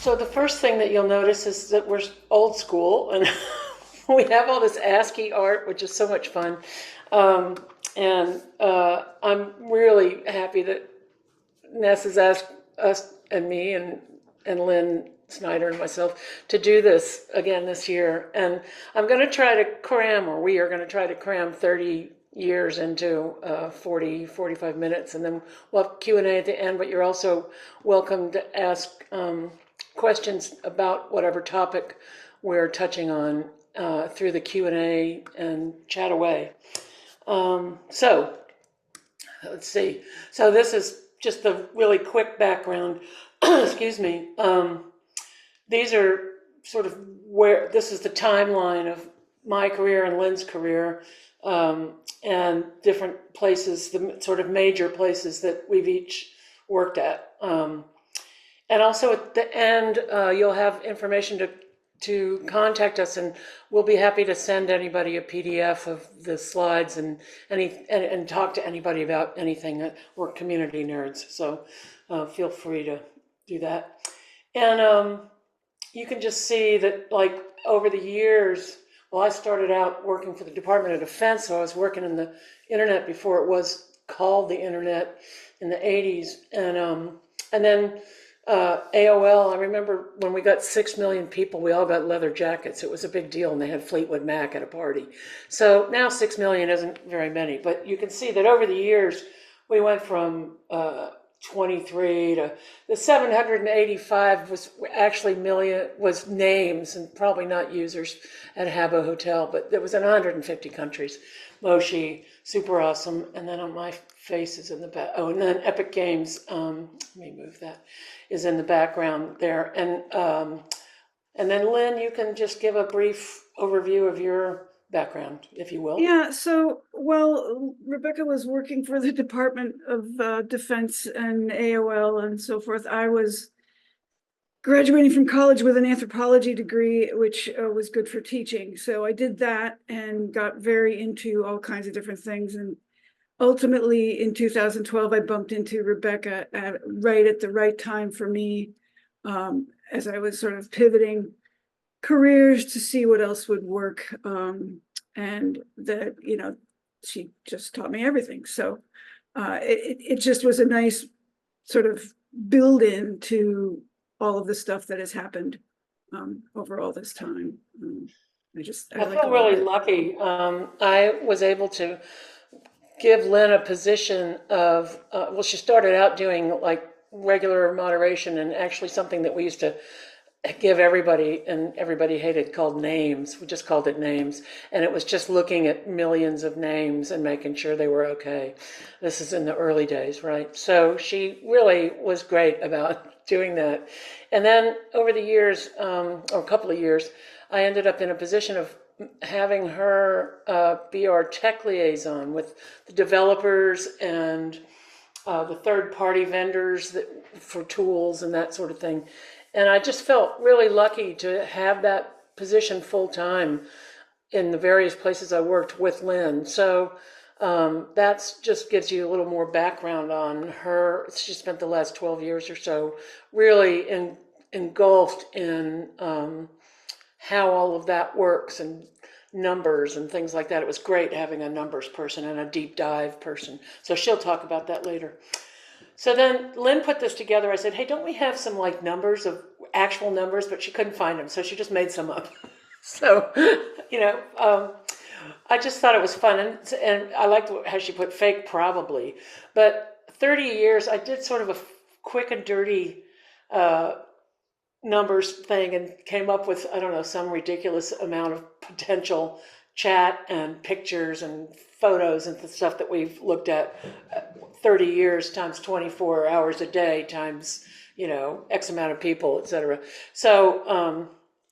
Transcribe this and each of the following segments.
So the first thing that you'll notice is that we're old school and we have all this ASCII art, which is so much fun. Um, and I'm really happy that Ness has asked us and me and Lynn Snyder and myself to do this again this year. And I'm going to try to cram, or we are going to try to cram 30 years into 45 minutes. And then we'll have Q&A at the end, but you're also welcome to ask questions about whatever topic we're touching on through the Q&A and chat away. So let's see. So this is just the really quick background. Excuse me. These are sort of where this is the timeline of my career and Lynn's career, and different places, the sort of major places that we've each worked at. And also at the end, you'll have information to contact us, and we'll be happy to send anybody a PDF of the slides and talk to anybody about anything. We're community nerds, so feel free to do that. And you can just see that, like, over the years, well, I started out working for the Department of Defense, so I was working in the internet before it was called the internet in the 80s. And then AOL, I remember when we got 6 million people, we all got leather jackets. It was a big deal, and they had Fleetwood Mac at a party. So now 6 million isn't very many, but you can see that over the years, we went from 23 to the 785 was actually was names and probably not users at Habbo Hotel, but it was in 150 countries. Moshi, super awesome, and then on my face is in the back. Oh, and then Epic Games. Let me move that. Is in the background there, and then Lynn, you can just give a brief overview of your background, if you will. Yeah, so while Rebecca was working for the Department of Defense and AOL and so forth, I was graduating from college with an anthropology degree, which was good for teaching. So I did that and got very into all kinds of different things. And ultimately, in 2012, I bumped into Rebecca right at the right time for me, as I was sort of pivoting careers to see what else would work. And that, she just taught me everything. So it just was a nice sort of build in to all of the stuff that has happened over all this time. I feel really lucky. I was able to give Lynn a position of, well, she started out doing like regular moderation and actually something that we used to give everybody, and everybody hated, called names. We just called it names. And it was just looking at millions of names and making sure they were okay. This is in the early days, right? So she really was great about doing that. And then over the years, or a couple of years, I ended up in a position of having her be our tech liaison with the developers and the third-party vendors for tools and that sort of thing. And I just felt really lucky to have that position full-time in the various places I worked with Lynn. So that's just gives you a little more background on her. She spent the last 12 years or so really engulfed in how all of that works and numbers and things like that. It was great having a numbers person and a deep dive person. So she'll talk about that later. So then Lynn put this together. I said, hey, don't we have some like numbers of actual numbers? But she couldn't find them. So she just made some up. So, I just thought it was fun. And I liked how she put fake probably. But 30 years, I did sort of a quick and dirty numbers thing and came up with, I don't know, some ridiculous amount of potential chat and pictures and photos and the stuff that we've looked at. 30 years times 24 hours a day times, X amount of people, etc. So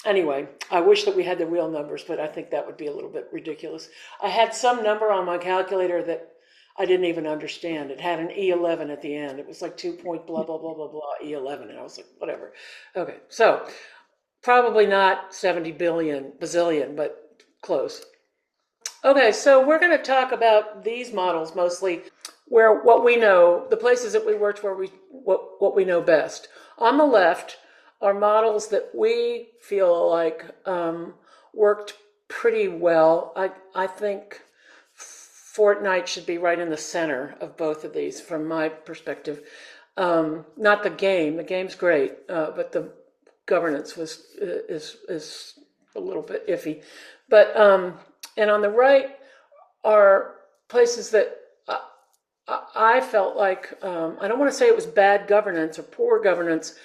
anyway, I wish that we had the real numbers, but I think that would be a little bit ridiculous. I had some number on my calculator that I didn't even understand. It had an E11 at the end. It was like 2 point blah, blah, blah, blah, blah, E11. And I was like, whatever. Okay, so probably not 70 bazillion, but close. Okay, so we're going to talk about these models mostly, where what we know, the places that we worked where what we know best. On the left are models that we feel like worked pretty well. I think Fortnite should be right in the center of both of these from my perspective. Not the game. The game's great, but the governance is a little bit iffy. But and on the right are places that I felt like I don't want to say it was bad governance or poor governance.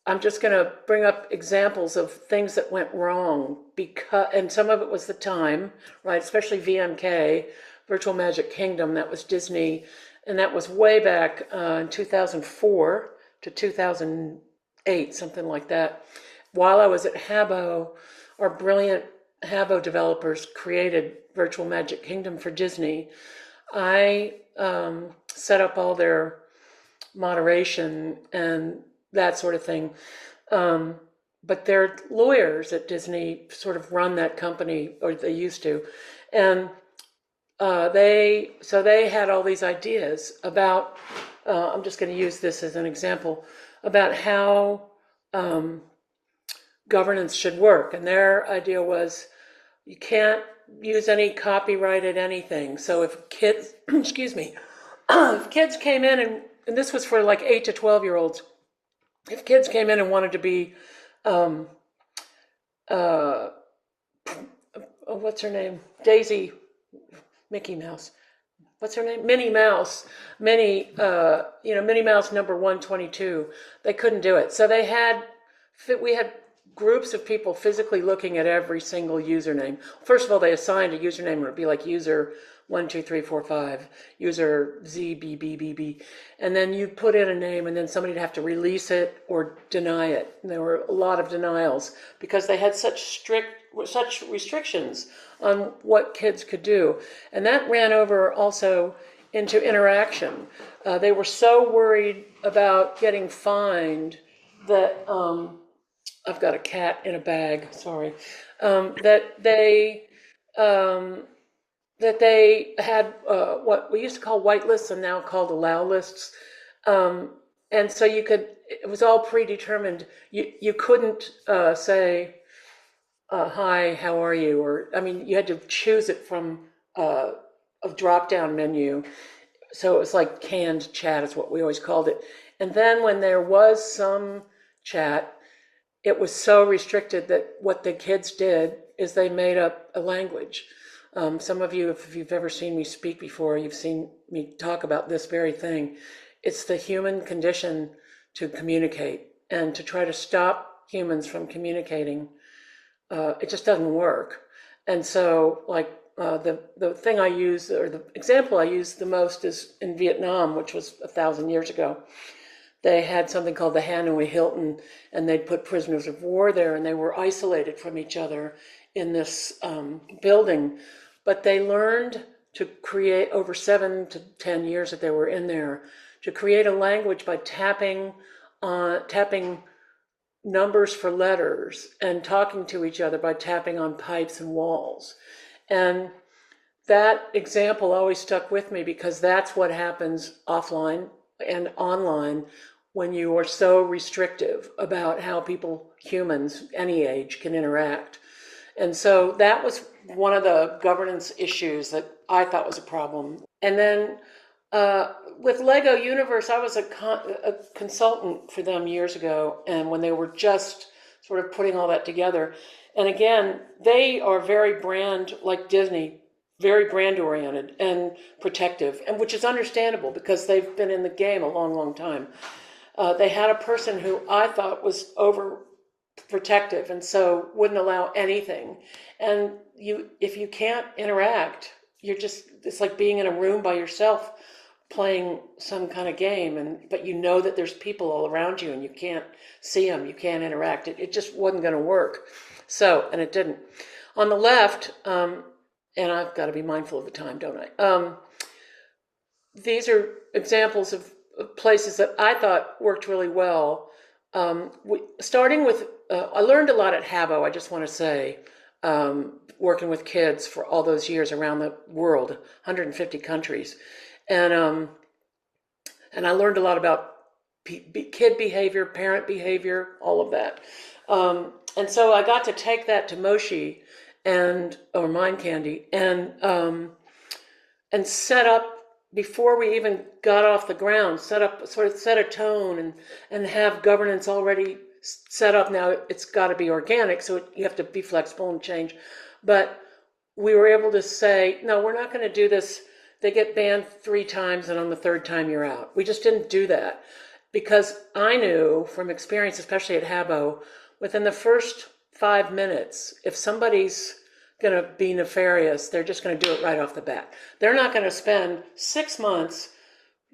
I'm just going to bring up examples of things that went wrong because, and some of it was the time, right? Especially VMK, Virtual Magic Kingdom, that was Disney, and that was way back in 2004 to 2008, something like that. While I was at Habbo, our brilliant Habbo developers created Virtual Magic Kingdom for Disney. I set up all their moderation and that sort of thing. But their lawyers at Disney sort of run that company, or they used to, and they had all these ideas about. I'm just going to use this as an example about how governance should work, and their idea was you can't use any copyrighted anything. So if kids, excuse me, if kids came in and this was for like 8 to 12-year-olds, if kids came in and wanted to be, what's her name? Daisy, Mickey Mouse. What's her name? Minnie Mouse. Minnie Mouse number 122. They couldn't do it. So we had groups of people physically looking at every single username. First of all, they assigned a username. It would be like user 12345, user ZBBBB, and then you put in a name, and then somebody'd have to release it or deny it. And there were a lot of denials because they had such restrictions on what kids could do, and that ran over also into interaction. They were so worried about getting fined that I've got a cat in a bag. Sorry, that they had what we used to call white lists and now called allow lists. And so it was all predetermined. You couldn't say, hi, how are you? Or, I mean, you had to choose it from a drop-down menu. So it was like canned chat is what we always called it. And then when there was some chat, it was so restricted that what the kids did is they made up a language. Some of you, if you've ever seen me speak before, you've seen me talk about this very thing. It's the human condition to communicate, and to try to stop humans from communicating, it just doesn't work. And so, like, the thing I use, or the example I use the most is in Vietnam, which was 1,000 years ago. They had something called the Hanoi Hilton, and they'd put prisoners of war there, and they were isolated from each other in this building. But they learned to create, over 7 to 10 years that they were in there, to create a language by tapping numbers for letters and talking to each other by tapping on pipes and walls. And that example always stuck with me because that's what happens offline and online when you are so restrictive about how people, humans, any age, can interact. And so that was one of the governance issues that I thought was a problem. And then with Lego Universe, I was a consultant for them years ago, and when they were just sort of putting all that together. And again, they are very brand, like Disney, very brand oriented and protective, and which is understandable because they've been in the game a long, long time. They had a person who I thought was overprotective and so wouldn't allow anything. And if you can't interact, it's like being in a room by yourself playing some kind of game, but you know that there's people all around you and you can't see them, you can't interact. It just wasn't going to work. So, and it didn't. On the left, and I've got to be mindful of the time, don't I? These are examples of places that I thought worked really well. Starting with, I learned a lot at Habbo, I just want to say, working with kids for all those years around the world, 150 countries. And I learned a lot about kid behavior, parent behavior, all of that. And so I got to take that to Moshi or Mind Candy and set up before we even got off the ground, set a tone and have governance already set up. Now it's got to be organic, so you have to be flexible and change. But we were able to say, no, we're not going to do this. They get banned 3 times, and on the 3rd time you're out. We just didn't do that because I knew from experience, especially at Habbo, within the first 5 minutes, if somebody's going to be nefarious, they're just going to do it right off the bat. They're not going to spend 6 months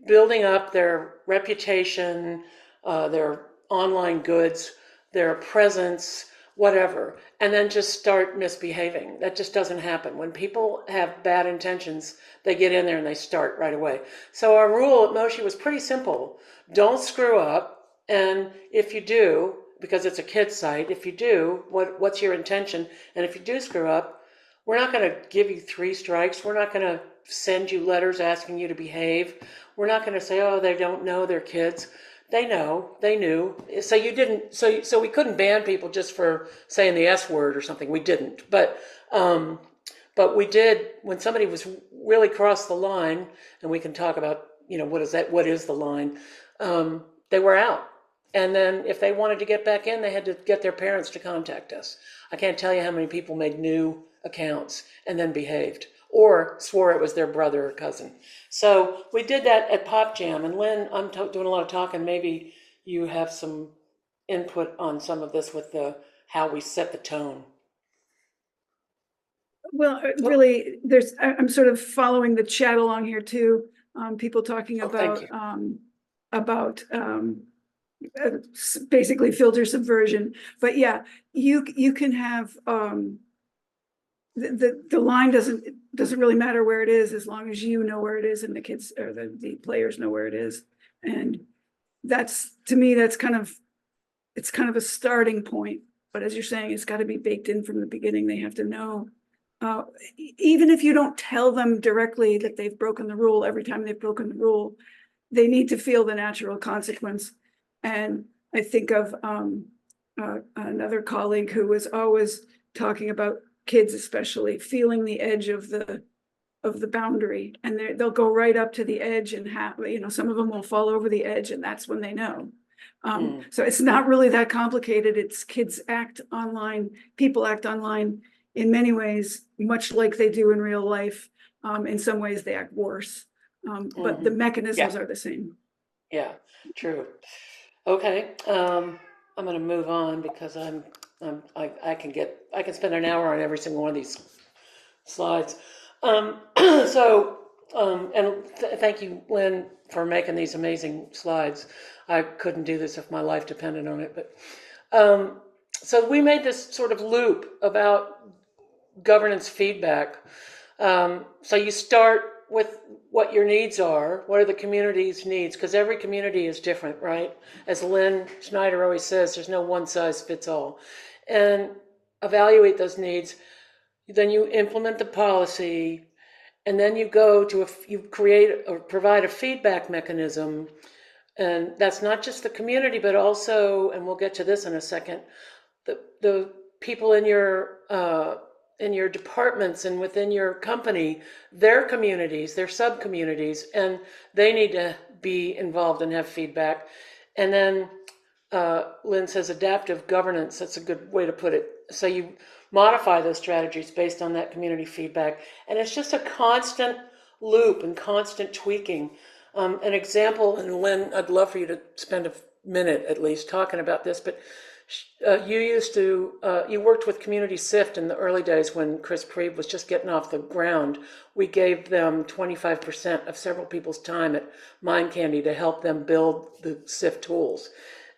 building up their reputation, their online goods, their presence, whatever, and then just start misbehaving. That just doesn't happen. When people have bad intentions, they get in there and they start right away. So our rule at Moshi was pretty simple. Don't screw up. And if you do, because it's a kid's site, if you do, what's your intention? And if you do screw up, we're not going to give you 3 strikes. We're not going to send you letters asking you to behave. We're not going to say, oh, they don't know they're kids. They know, they knew. So you didn't, so we couldn't ban people just for saying the S word or something. We didn't. But we did, when somebody was really crossed the line, and we can talk about, what is the line, they were out. And then if they wanted to get back in, they had to get their parents to contact us. I can't tell you how many people made new accounts and then behaved or swore it was their brother or cousin. So we did that at Pop Jam. And Lynn, I'm doing a lot of talking. Maybe you have some input on some of this with how we set the tone. Well, really, I'm sort of following the chat along here too. People talking about basically filter subversion. But yeah, you can have the line doesn't really matter where it is, as long as you know where it is and the kids or the players know where it is. And that's, to me, it's kind of a starting point. But as you're saying, it's got to be baked in from the beginning. They have to know. Even if you don't tell them directly that they've broken the rule, every time they've broken the rule, they need to feel the natural consequence. And I think of another colleague who was always talking about kids, especially feeling the edge of the boundary, and they'll go right up to the edge and some of them will fall over the edge, and that's when they know. So it's not really that complicated. It's kids act online, people act online in many ways, much like they do in real life. In some ways they act worse, but the mechanisms are the same. Yeah, true. Okay, I'm going to move on because I can spend an hour on every single one of these slides. Thank you, Lynn, for making these amazing slides. I couldn't do this if my life depended on it, but so we made this sort of loop about governance feedback. So you start with what your needs are. What are the community's needs? Because every community is different, right? As Lynn Snyder always says, there's no one size fits all. And evaluate those needs. Then you implement the policy, and then you go to you create or provide a feedback mechanism. And that's not just the community, but also, and we'll get to this in a second, the people in your departments and within your company, their communities, their sub-communities, and they need to be involved and have feedback. And then Lynn says adaptive governance, that's a good way to put it. So you modify those strategies based on that community feedback. And it's just a constant loop and constant tweaking. An example, and Lynn, I'd love for you to spend a minute at least talking about this, but you worked with Community SIFT in the early days when Chris Priebe was just getting off the ground. We gave them 25% of several people's time at Mind Candy to help them build the SIFT tools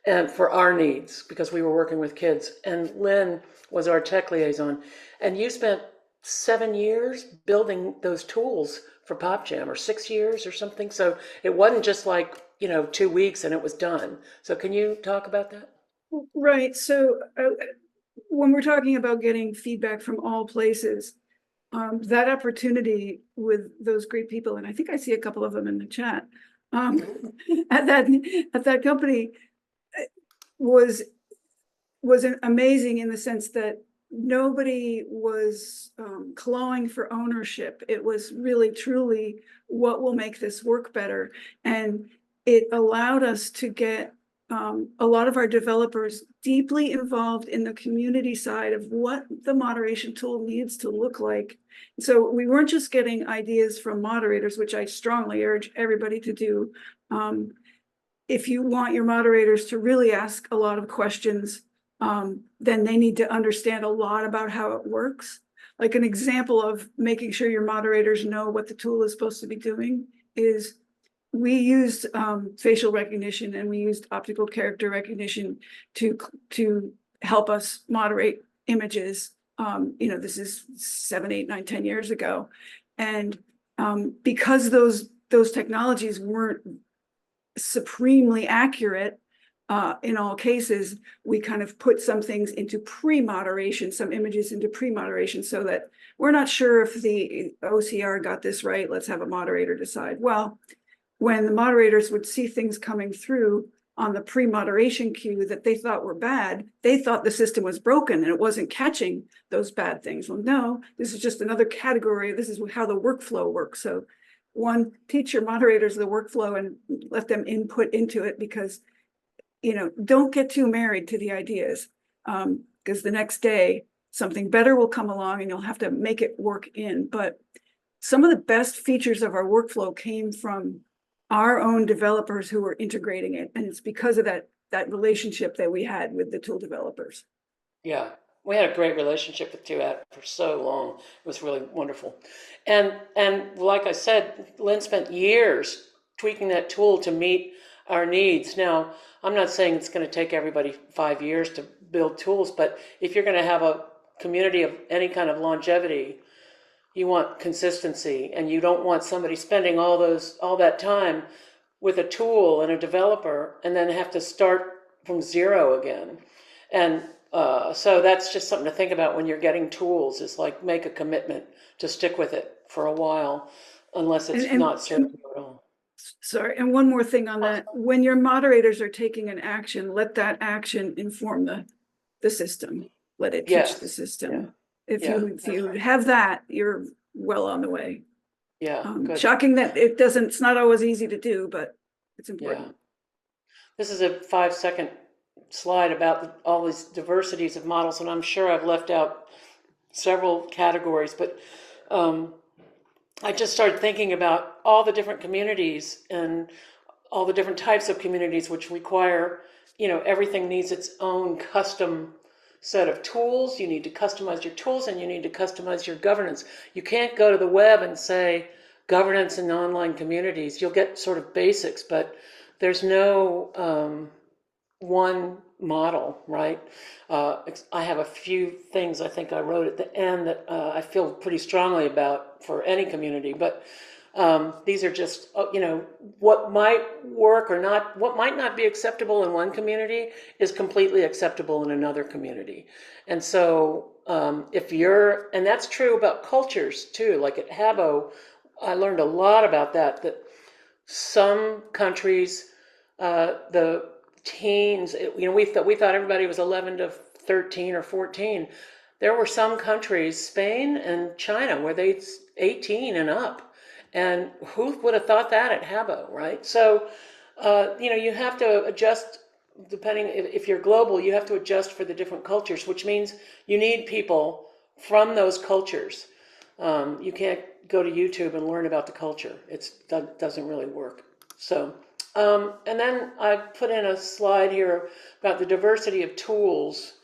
and for our needs, because we were working with kids. And Lynn was our tech liaison. And you spent 7 years building those tools for Pop Jam, or 6 years or something. So it wasn't just like, 2 weeks and it was done. So can you talk about that? Right. So when we're talking about getting feedback from all places, that opportunity with those great people, and I think I see a couple of them in the chat, um, at that company was amazing in the sense that nobody was clawing for ownership. It was really truly what will make this work better. And it allowed us to get a lot of our developers deeply involved in the community side of what the moderation tool needs to look like. So we weren't just getting ideas from moderators, which I strongly urge everybody to do. If you want your moderators to really ask a lot of questions, then they need to understand a lot about how it works. Like an example of making sure your moderators know what the tool is supposed to be doing is we used facial recognition and we used optical character recognition to help us moderate images. This is 7, 8, 9, 10 years ago. And because those technologies weren't supremely accurate in all cases, we kind of put some things into pre-moderation, some images into pre-moderation, so that we're not sure if the OCR got this right. Let's have a moderator decide. Well, when the moderators would see things coming through on the pre-moderation queue that they thought were bad, they thought the system was broken and it wasn't catching those bad things. Well, no, this is just another category. This is how the workflow works. So one, teach your moderators the workflow and let them input into it, because don't get too married to the ideas, because the next day something better will come along and you'll have to make it work in. But some of the best features of our workflow came from our own developers who were integrating it, and it's because of that relationship that we had with the tool developers. Yeah, we had a great relationship with Duet for so long. It was really wonderful. And like I said, Lynn spent years tweaking that tool to meet our needs. Now, I'm not saying it's going to take everybody 5 years to build tools, but if you're going to have a community of any kind of longevity, you want consistency, and you don't want somebody spending all that time with a tool and a developer and then have to start from zero again. And so that's just something to think about when you're getting tools, is like make a commitment to stick with it for a while, unless it's not serving you at all. Sorry, and one more thing on that. When your moderators are taking an action, let that action inform the system. Let it teach the system. Yeah. If you have that, you're well on the way. Yeah, good. Shocking that it's not always easy to do, but it's important. Yeah. This is a 5-second slide about all these diversities of models, and I'm sure I've left out several categories, but I just started thinking about all the different communities and all the different types of communities which require, everything needs its own custom set of tools. You need to customize your tools, and you need to customize your governance. You can't go to the web and say governance in online communities. You'll get sort of basics, but there's no one model, right? I have a few things I think I wrote at the end that I feel pretty strongly about for any community, but these are just, what might work or not, what might not be acceptable in one community is completely acceptable in another community. And so and that's true about cultures too, like at Habbo, I learned a lot about that some countries, the teens, we thought everybody was 11 to 13 or 14. There were some countries, Spain and China, where they 18 and up. And who would have thought that at Habbo, right? So, you have to adjust, depending, if you're global, you have to adjust for the different cultures, which means you need people from those cultures. You can't go to YouTube and learn about the culture. That doesn't really work. So, and then I put in a slide here about the diversity of tools.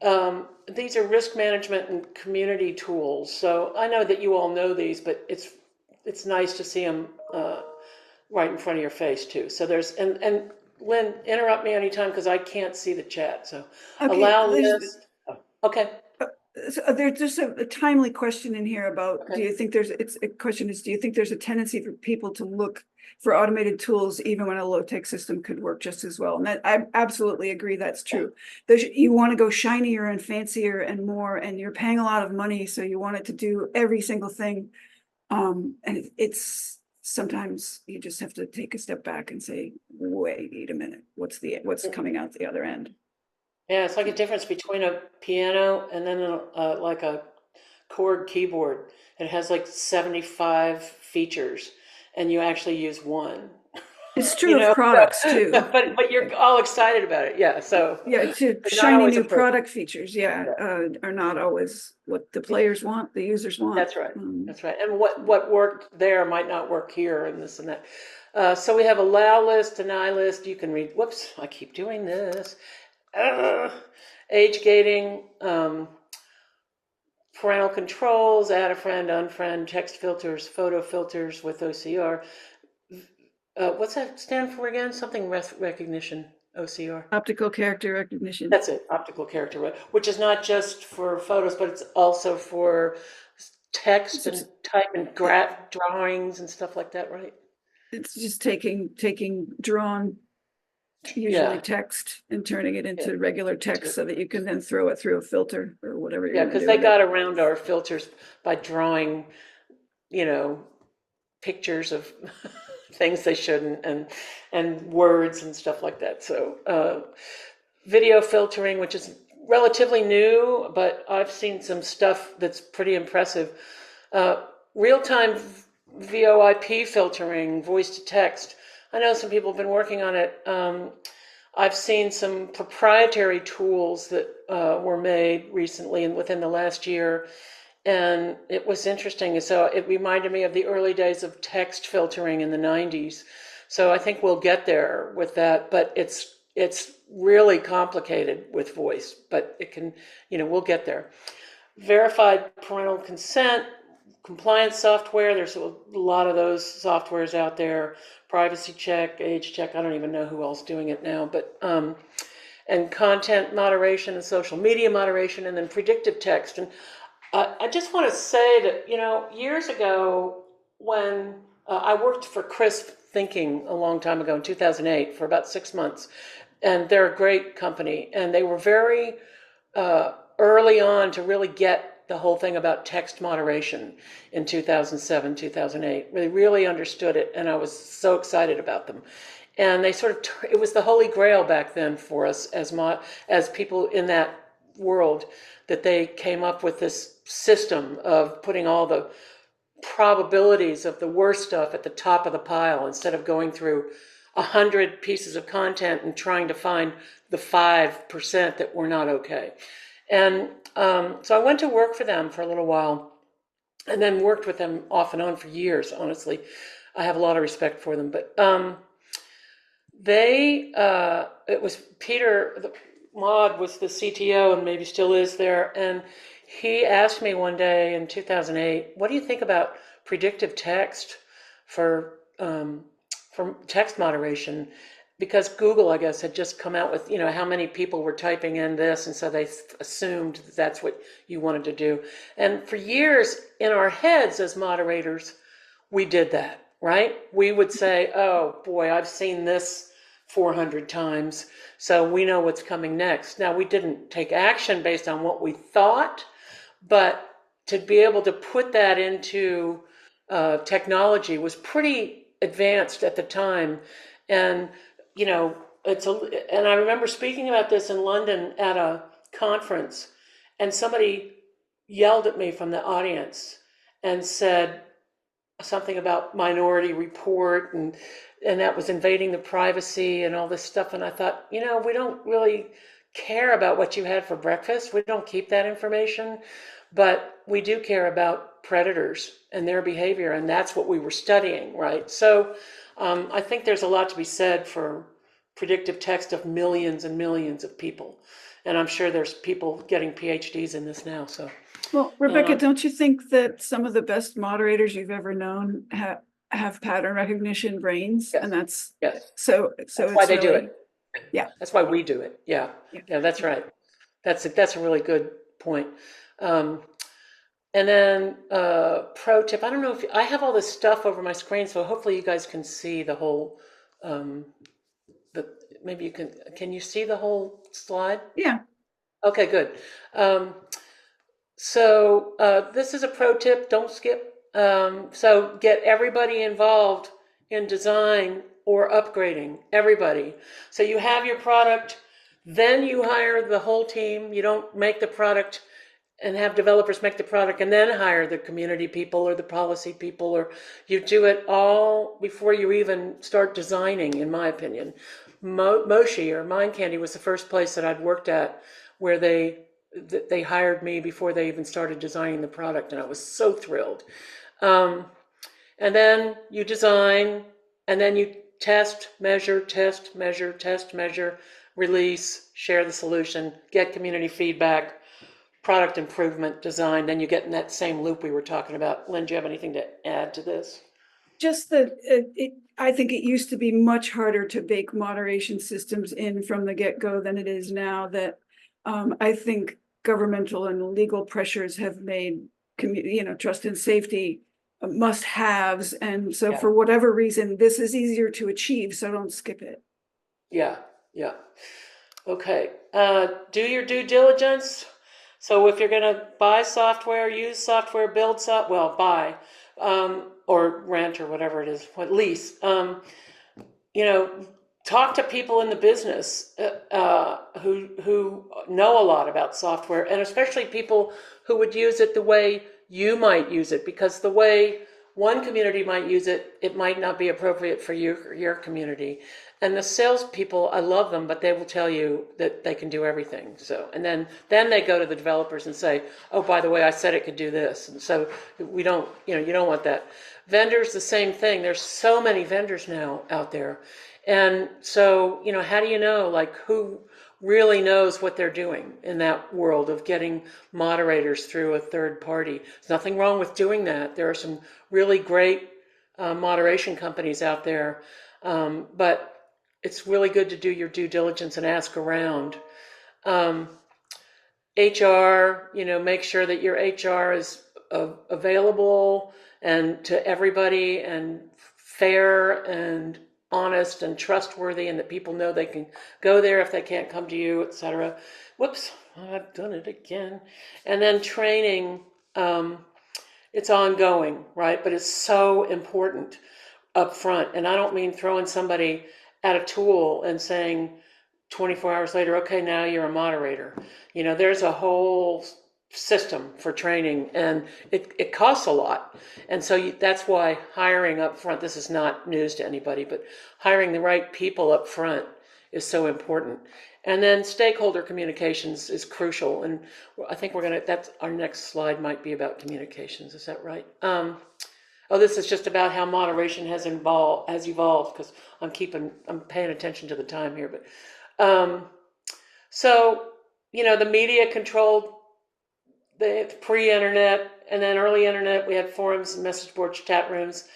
These are risk management and community tools. So I know that you all know these, but it's nice to see them right in front of your face too. So and Lynn, interrupt me anytime because I can't see the chat. So allow Liz. Okay. So there's just a timely question in here about, do you think do you think there's a tendency for people to look for automated tools even when a low-tech system could work just as well? And I absolutely agree that's true. You want to go shinier and fancier and more, and you're paying a lot of money, so you want it to do every single thing. And it's sometimes you just have to take a step back and say, wait a minute, what's coming out the other end? Yeah, it's like a difference between a piano and then like a chord keyboard. It has like 75 features, and you actually use one. It's You true of know, products too. but you're all excited about it. Yeah, so Yeah, to but not shiny always new appropriate. product features, Yeah, are not always what the players want, the users want. that's right. That's right. And what worked there might not work here, and this and that. So we have a allow list, deny list. You can read. Whoops, I keep doing this. Age gating, parental controls, add a friend, unfriend, text filters, photo filters with OCR. What's that stand for again? Something recognition, OCR. Optical character recognition. That's it, optical character, which is not just for photos, but it's also for text and type and drawings and stuff like that, right? It's just taking drawn, usually Yeah, text, and turning it yeah, into regular text so that you can then throw it through a filter or whatever you're yeah, going to because do they with it. got around our filters by drawing, you know, pictures of things they shouldn't and words and stuff like that. So video filtering, which is relatively new, but I've seen some stuff that's pretty impressive. Real-time VoIP filtering, voice to text. I know some people have been working on it. I've seen some proprietary tools that were made recently and within the last year, and it was interesting. So it reminded me of the early days of text filtering in the 90s. So I think we'll get there with that, but it's really complicated with voice, but it can, we'll get there. Verified parental consent, compliance software. There's a lot of those softwares out there. Privacy check, age check. I don't even know who else doing it now, but and content moderation and social media moderation, and then predictive text. And I just want to say that, years ago when I worked for Crisp Thinking a long time ago in 2008 for about 6 months, and they're a great company, and they were very early on to really get the whole thing about text moderation in 2007, 2008. They really understood it, and I was so excited about them. And they sort of, it was the holy grail back then for us as people in that world, that they came up with this system of putting all the probabilities of the worst stuff at the top of the pile instead of going through 100 pieces of content and trying to find the 5% that were not okay. And so I went to work for them for a little while and then worked with them off and on for years, honestly. I have a lot of respect for them. But it was Peter Maud was the CTO and maybe still is there. And he asked me one day in 2008, what do you think about predictive text for text moderation? Because Google, I guess, had just come out with, how many people were typing in this, and so they assumed that's what you wanted to do. And for years in our heads as moderators, we did that, right? We would say, oh boy, I've seen this 400 times, so we know what's coming next. Now, we didn't take action based on what we thought, but to be able to put that into technology was pretty advanced at the time. And and I remember speaking about this in London at a conference, and somebody yelled at me from the audience and said something about Minority Report, and that was invading the privacy and all this stuff. And I thought, we don't really care about what you had for breakfast. We don't keep that information, but we do care about predators and their behavior, and that's what we were studying, right? So I think there's a lot to be said for predictive text of millions and millions of people. And I'm sure there's people getting PhDs in this now. So, well, Rebecca, don't you think that some of the best moderators you've ever known have pattern recognition brains? yes, And that's yes. so That's why it's they do really, it. yeah. That's why we do it. Yeah. Yeah, that's right. That's a really good point. And then pro tip, I don't know if I have all this stuff over my screen, so hopefully you guys can see the whole, maybe can you see the whole slide? Yeah. Okay, good. So this is a pro tip, don't skip So get everybody involved in design or upgrading, everybody. So you have your product, then you hire the whole team. You don't make the product and have developers make the product and then hire the community people or the policy people, or you do it all before you even start designing, in my opinion. Moshi or Mind Candy was the first place that I'd worked at where they hired me before they even started designing the product, and I was so thrilled. Um, and then you design, and then you test, measure, test, measure, test, measure, release, share the solution, get community feedback, product improvement, design, then you get in that same loop we were talking about. Lynn, do you have anything to add to this? Just that I think it used to be much harder to bake moderation systems in from the get-go than it is now. That I think governmental and legal pressures have made trust and safety must-haves, and so Yeah. for whatever reason, this is easier to achieve. So don't skip it. Yeah, yeah. Okay. Do your due diligence. So if you're going to buy software, use software, build software, well, buy or rent or whatever it is, at least. You know, talk to people in the business who know a lot about software, and especially people who would use it the way you might use it, because the way one community might use it, it might not be appropriate for your community. And the salespeople, I love them, but they will tell you that they can do everything. So, and then they go to the developers and say, "Oh, by the way, I said it could do this." And so we don't, you don't want that. Vendors, the same thing. There's so many vendors now out there, and so how do you know like who really knows what they're doing in that world of getting moderators through a third party? There's nothing wrong with doing that. There are some really great moderation companies out there, but it's really good to do your due diligence and ask around. HR, make sure that your HR is available and to everybody and fair and honest and trustworthy, and that people know they can go there if they can't come to you, etc. Whoops, I've done it again. And then training, it's ongoing, right? But it's so important up front. And I don't mean throwing somebody at a tool and saying 24 hours later, okay, now you're a moderator. There's a whole system for training, and it costs a lot. And so that's why hiring up front, this is not news to anybody, but hiring the right people up front is so important. And then stakeholder communications is crucial. And I think that's our next slide might be about communications. Is that right? Oh, this is just about how moderation has evolved, because I'm paying attention to the time here. But so the media controlled the pre-internet, and then early internet. We had forums and message boards, chat rooms.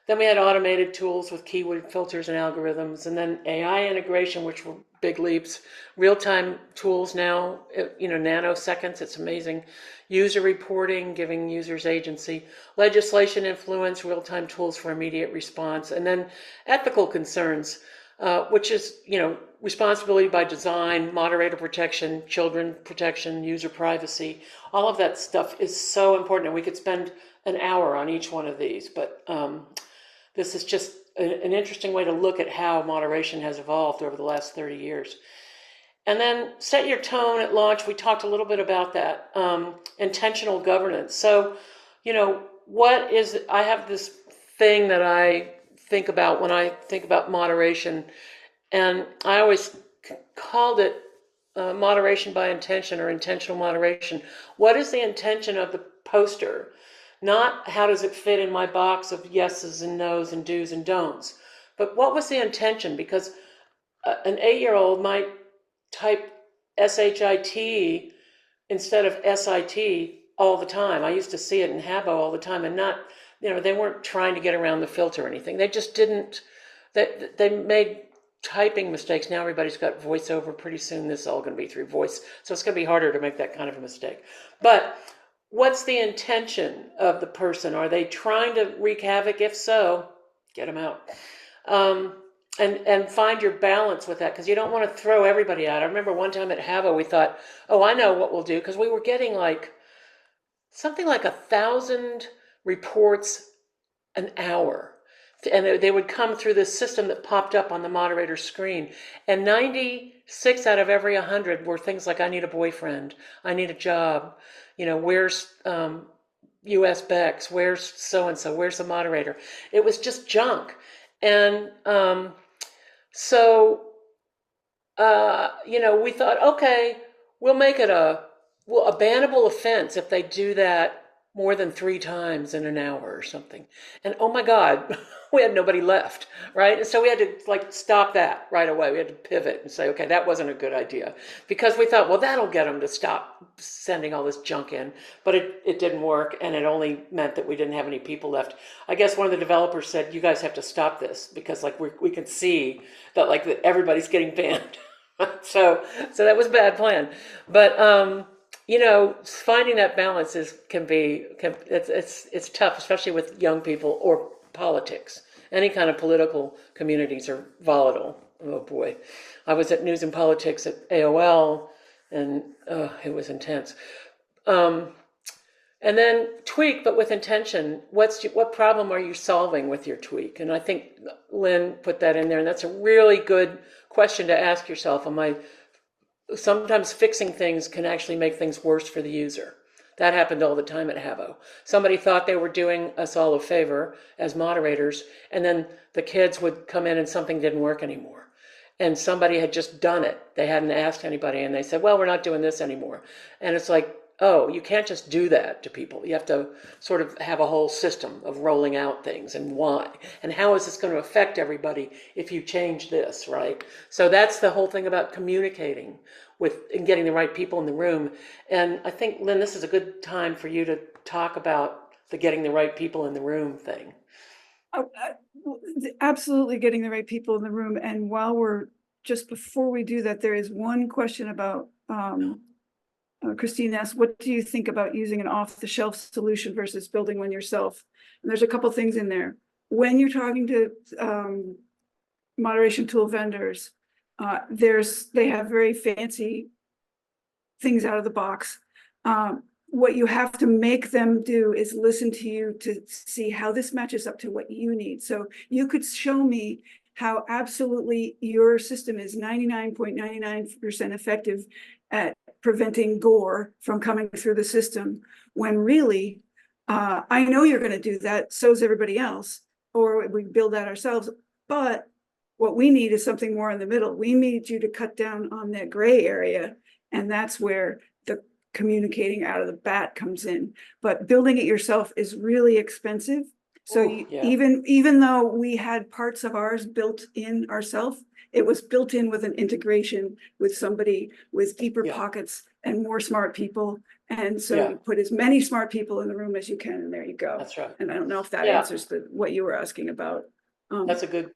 Then we had automated tools with keyword filters and algorithms, and then AI integration, which were big leaps. Real-time tools now, nanoseconds. It's amazing. User reporting, giving users agency. Legislation influence, real-time tools for immediate response. And then ethical concerns, which is, responsibility by design, moderator protection, children protection, user privacy. All of that stuff is so important, and we could spend an hour on each one of these, but this is just an interesting way to look at how moderation has evolved over the last 30 years. And then set your tone at launch. We talked a little bit about that. Intentional governance. So, I have this thing that I think about when I think about moderation, and I always called it moderation by intention, or intentional moderation. What is the intention of the poster? Not how does it fit in my box of yeses and nos and do's and don'ts, but what was the intention? Because an 8-year-old might type SHIT instead of SIT all the time. I used to see it in Habo all the time, and not, they weren't trying to get around the filter or anything. They just didn't, they made typing mistakes. Now everybody's got voiceover. Pretty soon this is all going to be through voice. So it's going to be harder to make that kind of a mistake. But what's the intention of the person? Are they trying to wreak havoc? If so, get them out. And find your balance with that, because you don't want to throw everybody out. I remember one time at Havo, we thought, oh, I know what we'll do, because we were getting something like 1,000 reports an hour. And they would come through this system that popped up on the moderator's screen. And 96 out of every 100 were things like, I need a boyfriend, I need a job, where's US Bex, where's so-and-so, where's the moderator? It was just junk. And so, we thought, okay, we'll make it a bannable offense if they do that more than 3 times in an hour or something. And oh my God, we had nobody left, right? And so we had to stop that right away. We had to pivot and say, okay, that wasn't a good idea, because we thought, well, that'll get them to stop sending all this junk in. But it didn't work, and it only meant that we didn't have any people left. I guess one of the developers said, you guys have to stop this, because we can see that that everybody's getting banned. So that was a bad plan. But finding that balance it's tough, especially with young people or politics. Any kind of political communities are volatile. Oh boy. I was at News and Politics at AOL, and it was intense. And then tweak, but with intention. What problem are you solving with your tweak? And I think Lynn put that in there, and that's a really good question to ask yourself. Sometimes fixing things can actually make things worse for the user. That happened all the time at Havo. Somebody thought they were doing us all a favor as moderators, and then the kids would come in and something didn't work anymore. And somebody had just done it. They hadn't asked anybody, and they said, well, we're not doing this anymore. And it's like, oh, you can't just do that to people. You have to sort of have a whole system of rolling out things, and why. And how is this going to affect everybody if you change this, right? So that's the whole thing about communicating and getting the right people in the room. And I think, Lynn, this is a good time for you to talk about the getting the right people in the room thing. Absolutely, getting the right people in the room. And just before we do that, there is one question about, Christine asked, what do you think about using an off-the-shelf solution versus building one yourself? And there's a couple things in there. When you're talking to moderation tool vendors, they have very fancy things out of the box. What you have to make them do is listen to you to see how this matches up to what you need. So you could show me how absolutely your system is 99.99% effective at preventing gore from coming through the system, when really, I know you're going to do that, so's everybody else, or we build that ourselves. But what we need is something more in the middle. We need you to cut down on that gray area, and that's where the communicating out of the bat comes in. But building it yourself is really expensive. So even though we had parts of ours built in ourselves, it was built in with an integration with somebody with deeper pockets and more smart people. And so you put as many smart people in the room as you can, and there you go. That's right. And I don't know if that answers what you were asking about. That's a good.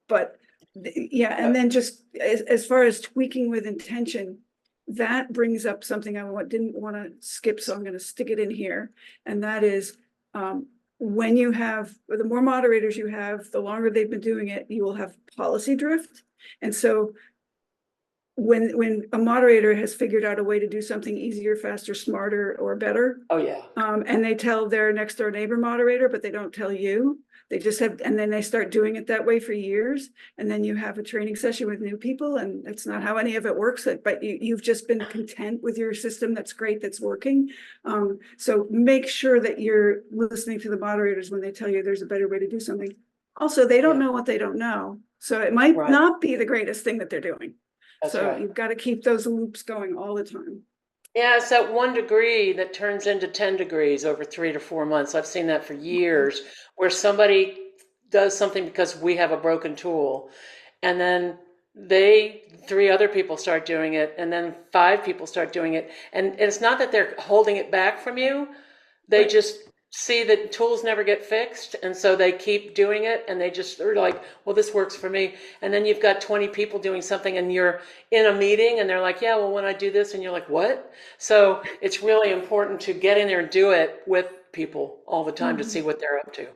But and then just as far as tweaking with intention, that brings up something I didn't want to skip, so I'm going to stick it in here. And that is, when you have, the more moderators you have, the longer they've been doing it, you will have policy drift. And so when a moderator has figured out a way to do something easier, faster, smarter, or better, and they tell their next door neighbor moderator, but they don't tell you, they just have, and then they start doing it that way for years. And then you have a training session with new people, and that's not how any of it works. But you've just been content with your system. That's great. That's working. So make sure that you're listening to the moderators when they tell you there's a better way to do something. Also, they don't know what they don't know. So it might not be the greatest thing that they're doing. So you've got to keep those loops going all the time. Yeah, it's that 1 degree that turns into 10 degrees over 3 to 4 months. I've seen that for years, where somebody does something because we have a broken tool, and then 3 other people start doing it, and then 5 people start doing it. And it's not that they're holding it back from you. They just see that tools never get fixed, and so they keep doing it, and they just are like, well, this works for me. And then you've got 20 people doing something, and you're in a meeting, and they're like, yeah, well, when I do this, and you're like, what? So it's really important to get in there and do it with people all the time to see what they're up to.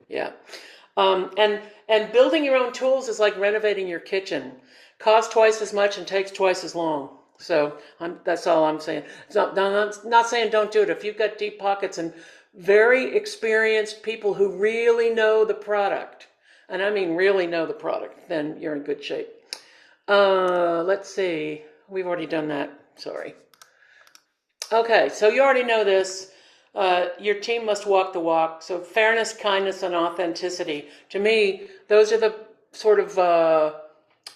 And building your own tools is like renovating your kitchen. Costs twice as much and takes twice as long. So that's all I'm saying. It's not saying don't do it. If you've got deep pockets and very experienced people who really know the product, and I mean really know the product, then you're in good shape. Let's see. We've already done that. Sorry. Okay, so you already know this. Your team must walk the walk. So fairness, kindness, and authenticity. To me, those are the sort of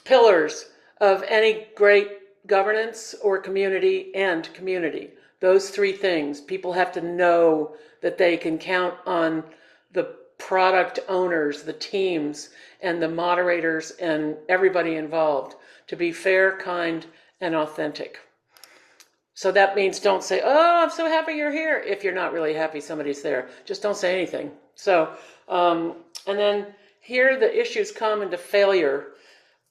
pillars of any great governance or community and community. Those three things. People have to know that they can count on the product owners, the teams, and the moderators and everybody involved to be fair, kind, and authentic. So that means don't say, "Oh, I'm so happy you're here," if you're not really happy somebody's there. Just don't say anything. So, and then here the issues come into failure,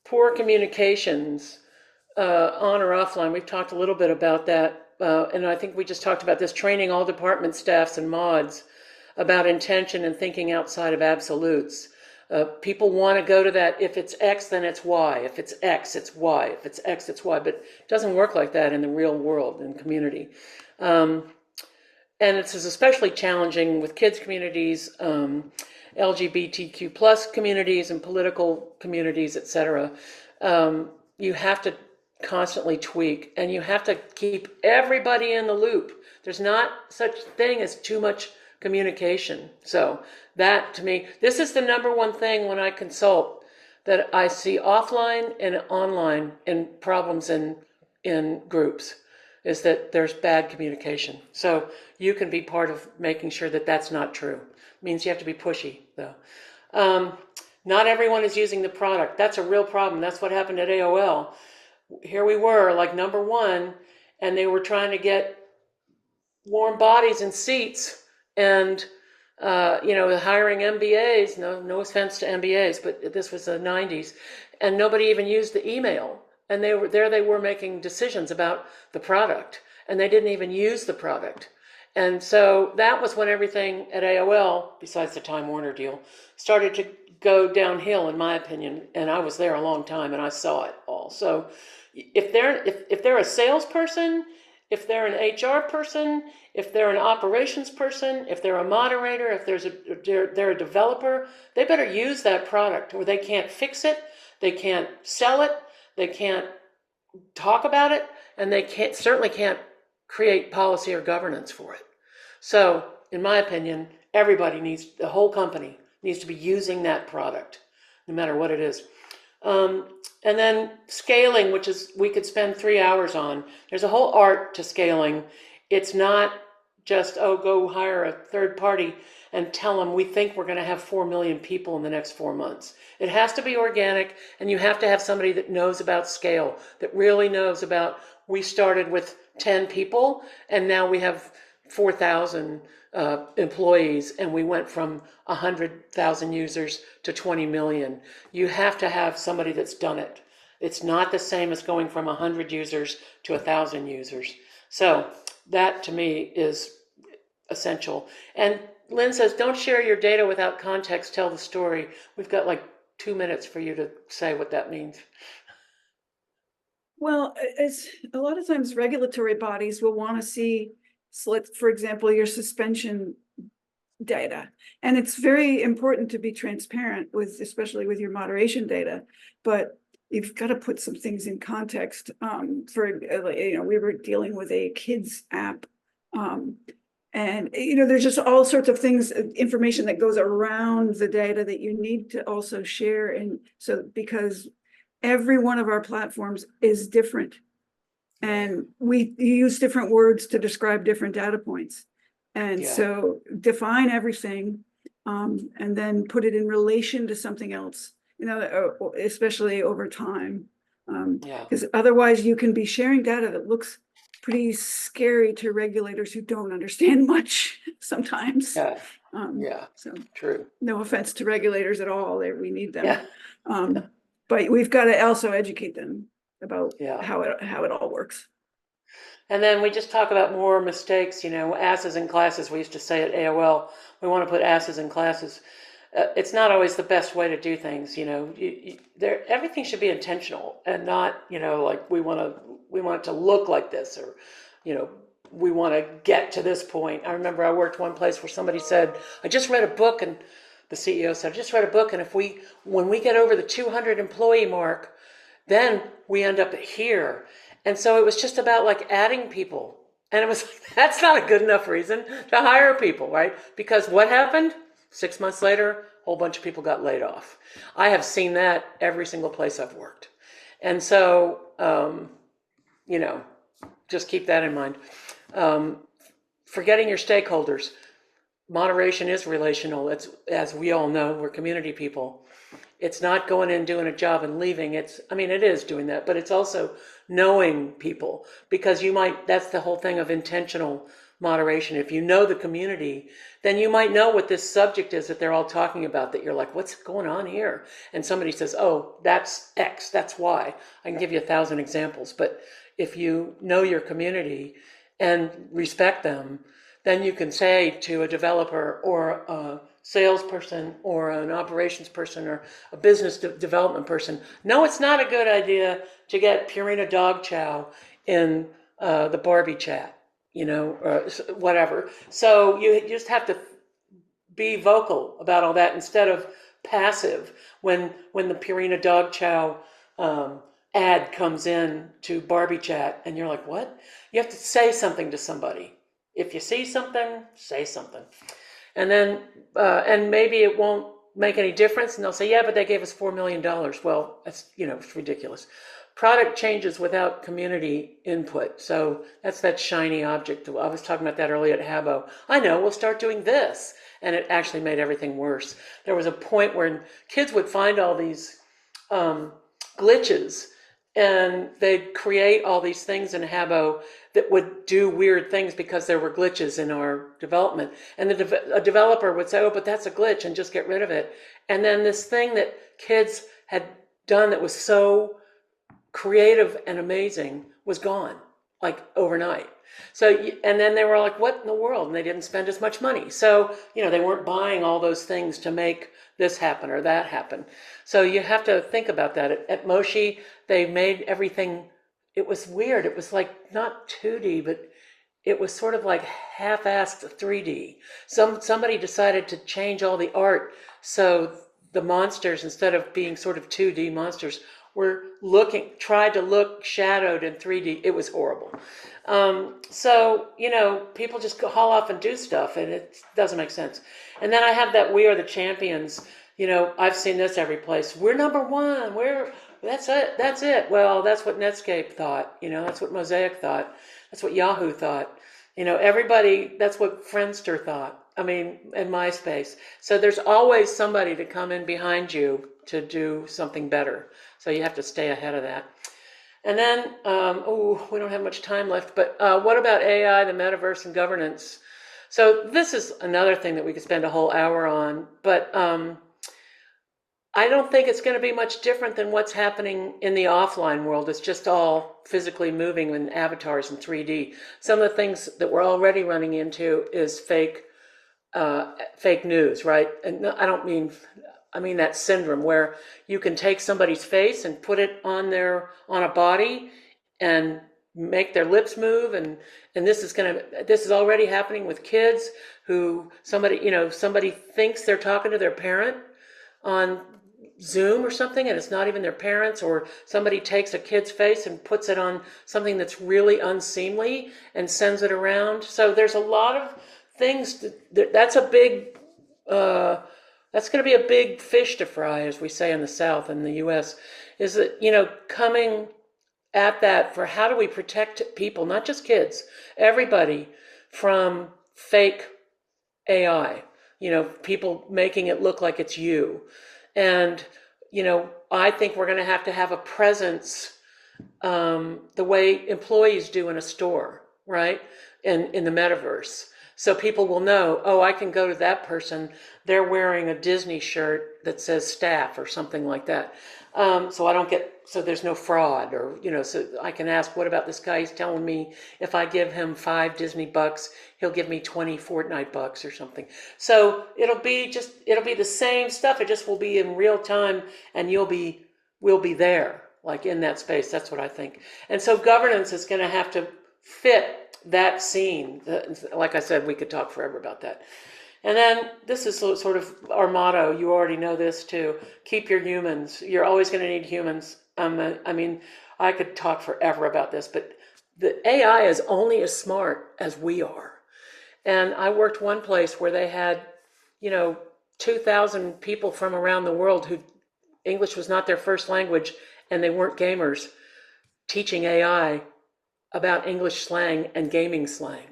poor communications, on or offline. We've talked a little bit about that, and I think we just talked about this, training all department staffs and mods about intention and thinking outside of absolutes. People want to go to that. If it's X, then it's Y. If it's X, it's Y. If it's X, it's Y. But it doesn't work like that in the real world, in community. And it's especially challenging with kids communities, LGBTQ plus communities and political communities, etc. You have to constantly tweak, and you have to keep everybody in the loop. There's not such thing as too much communication. So that, to me, this is the number one thing when I consult that I see offline and online in problems in groups, is that there's bad communication. So you can be part of making sure that that's not true. It means you have to be pushy, though. Not everyone is using the product. That's a real problem. That's what happened at AOL. Here we were, like number one, and they were trying to get warm bodies and seats, and hiring MBAs. No offense to MBAs, but this was the 90s, and nobody even used the email. And they were making decisions about the product, and they didn't even use the product. And so that was when everything at AOL, besides the Time Warner deal, started to go downhill, in my opinion. And I was there a long time, and I saw it all. So if they're a salesperson, if they're an HR person, if they're an operations person, if they're a moderator, if they're a developer, they better use that product, or they can't fix it, they can't sell it, they can't talk about it, and they certainly can't create policy or governance for it. So, in my opinion, the whole company needs to be using that product, no matter what it is. And then scaling, which is, we could spend 3 hours on. There's a whole art to scaling. It's not just, go hire a third party and tell them we think we're going to have 4 million people in the next 4 months. It has to be organic, and you have to have somebody that knows about scale, that really knows about, we started with 10 people, and now we have 4,000 employees, and we went from 100,000 users to 20 million. You have to have somebody that's done it. It's not the same as going from 100 users to 1,000 users. So that, to me, is essential. And Lynn says, don't share your data without context, tell the story. We've got like 2 minutes for you to say what that means. Well, it's a lot of times regulatory bodies will want to see, for example, your suspension data. And it's very important to be transparent especially with your moderation data, but you've got to put some things in context. We were dealing with a kids app, and there's just all sorts of things, information that goes around the data that you need to also share. And so, because every one of our platforms is different, and we use different words to describe different data points. And so define everything, and then put it in relation to something else, especially over time. Because otherwise you can be sharing data that looks pretty scary to regulators who don't understand much sometimes. So true. No offense to regulators at all, we need them. But we've got to also educate them about how it all works. And then we just talk about more mistakes, asses in classes. We used to say at AOL, we want to put asses in classes. It's not always the best way to do things. Everything should be intentional, and not, like we want it to look like this, or, we want to get to this point. I remember I worked one place where somebody said, I just read a book, and the CEO said, I just read a book, and when we get over the 200 employee mark, then we end up here. And so it was just about like adding people. And it was like, that's not a good enough reason to hire people, right? Because what happened? 6 months later, a whole bunch of people got laid off. I have seen that every single place I've worked. And so, just keep that in mind. Forgetting your stakeholders. Moderation is relational. It's, as we all know, we're community people. It's not going in, doing a job and leaving. It is doing that, but it's also knowing people, because that's the whole thing of intentional moderation. If you know the community, then you might know what this subject is that they're all talking about, that you're like, what's going on here? And somebody says, oh, that's X, that's Y. I can give you 1,000 examples, but if you know your community and respect them, then you can say to a developer or a salesperson or an operations person or a business development person, no, it's not a good idea to get Purina dog chow in the Barbie chat, or whatever. So you just have to be vocal about all that instead of passive when the Purina dog chow ad comes in to Barbie chat and you're like, what? You have to say something to somebody. If you see something, say something. And then, and maybe it won't make any difference. And they'll say, yeah, but they gave us $4 million. Well, that's, it's ridiculous. Product changes without community input. So that's that shiny object. I was talking about that earlier at Habo. I know, we'll start doing this. And it actually made everything worse. There was a point where kids would find all these glitches, and they'd create all these things in Habo that would do weird things because there were glitches in our development. And a developer would say, oh, but that's a glitch, and just get rid of it. And then this thing that kids had done that was so creative and amazing was gone, like overnight. So, and then they were like, what in the world? And they didn't spend as much money. So, they weren't buying all those things to make this happen or that happen. So you have to think about that. At Moshi, they made everything, it was weird. It was like not 2D, but it was sort of like half-assed 3D. Somebody decided to change all the art, so the monsters, instead of being sort of 2D monsters, tried to look shadowed in 3D. It was horrible. So, people just haul off and do stuff, and it doesn't make sense. And then I have that We Are the Champions. I've seen this every place. We're number one. That's it. Well, that's what Netscape thought. That's what Mosaic thought. That's what Yahoo thought. Everybody, that's what Friendster thought. And MySpace. So there's always somebody to come in behind you to do something better. So you have to stay ahead of that. And then, we don't have much time left, but what about AI, the metaverse, and governance? So this is another thing that we could spend a whole hour on, but I don't think it's going to be much different than what's happening in the offline world. It's just all physically moving in avatars in 3D. Some of the things that we're already running into is fake news, right? And I mean that syndrome where you can take somebody's face and put it on a body and make their lips move, and this is already happening with kids who somebody thinks they're talking to their parent on Zoom or something, and it's not even their parents, or somebody takes a kid's face and puts it on something that's really unseemly and sends it around. So there's a lot of things that's a big that's going to be a big fish to fry, as we say in the South and the U.S., is that, coming at that for how do we protect people, not just kids, everybody, from fake AI, people making it look like it's you. And, I think we're going to have a presence the way employees do in a store, right? In the metaverse. So people will know, oh, I can go to that person. They're wearing a Disney shirt that says staff or something like that. So there's no fraud, or, so I can ask, what about this guy? He's telling me if I give him $5 Disney bucks, he'll give me 20 Fortnite bucks or something. So it'll be the same stuff. It just will be in real time, and we'll be there, like in that space. That's what I think. And so governance is going to have to fit that scene, like I said, we could talk forever about that. And then this is sort of our motto. You already know this too. Keep your humans. You're always going to need humans. I mean, I could talk forever about this, but the AI is only as smart as we are. And I worked one place where they had, 2,000 people from around the world who English was not their first language and they weren't gamers, teaching AI about English slang and gaming slang.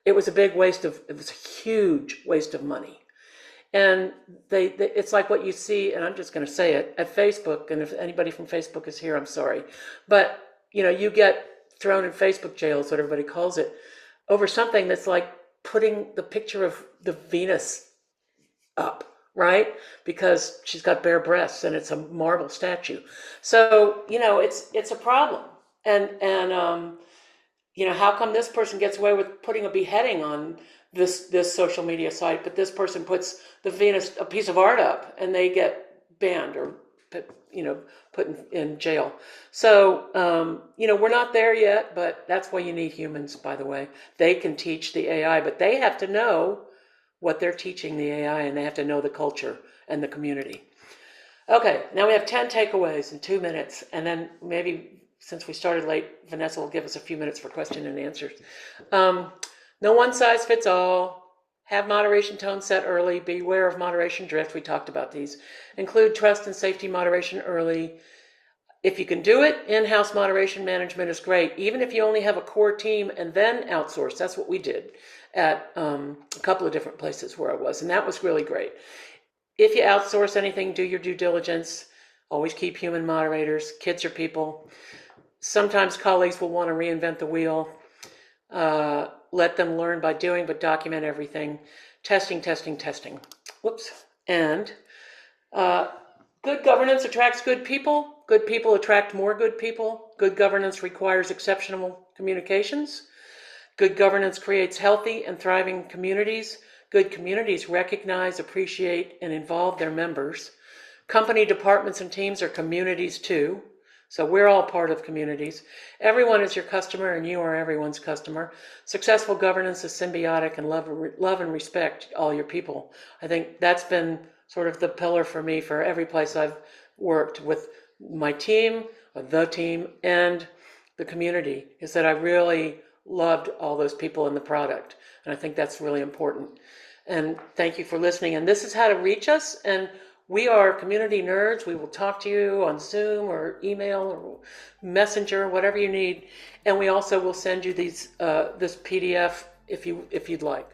It was a huge waste of money. And it's like what you see, and I'm just going to say it, at Facebook, and if anybody from Facebook is here, I'm sorry. But, you get thrown in Facebook jail, is what everybody calls it, over something that's like putting the picture of the Venus up, right? Because she's got bare breasts and it's a marble statue. So, it's a problem. And how come this person gets away with putting a beheading on this social media site, but this person puts the Venus, a piece of art up, and they get banned or put in jail. So we're not there yet, but that's why you need humans. By the way, they can teach the AI, but they have to know what they're teaching the AI, and they have to know the culture and the community. Okay, now we have 10 takeaways in 2 minutes, and then maybe, since we started late, Vanessa will give us a few minutes for question and answers. No one size fits all. Have moderation tone set early. Beware of moderation drift. We talked about these. Include trust and safety moderation early. If you can do it, in-house moderation management is great. Even if you only have a core team and then outsource. That's what we did at a couple of different places where I was, and that was really great. If you outsource anything, do your due diligence. Always keep human moderators. Kids are people. Sometimes colleagues will want to reinvent the wheel. Let them learn by doing, but document everything. Testing. Whoops. And good governance attracts good people. Good people attract more good people. Good governance requires exceptional communications. Good governance creates healthy and thriving communities. Good communities recognize, appreciate, and involve their members. Company departments and teams are communities too. So we're all part of communities. Everyone is your customer and you are everyone's customer. Successful governance is symbiotic and love and respect all your people. I think that's been sort of the pillar for me for every place I've worked with my team, the team, and the community, is that I really loved all those people in the product. And I think that's really important. And thank you for listening. And this is how to reach us. And we are community nerds. We will talk to you on Zoom or email or Messenger, whatever you need. And we also will send you this PDF if you'd like.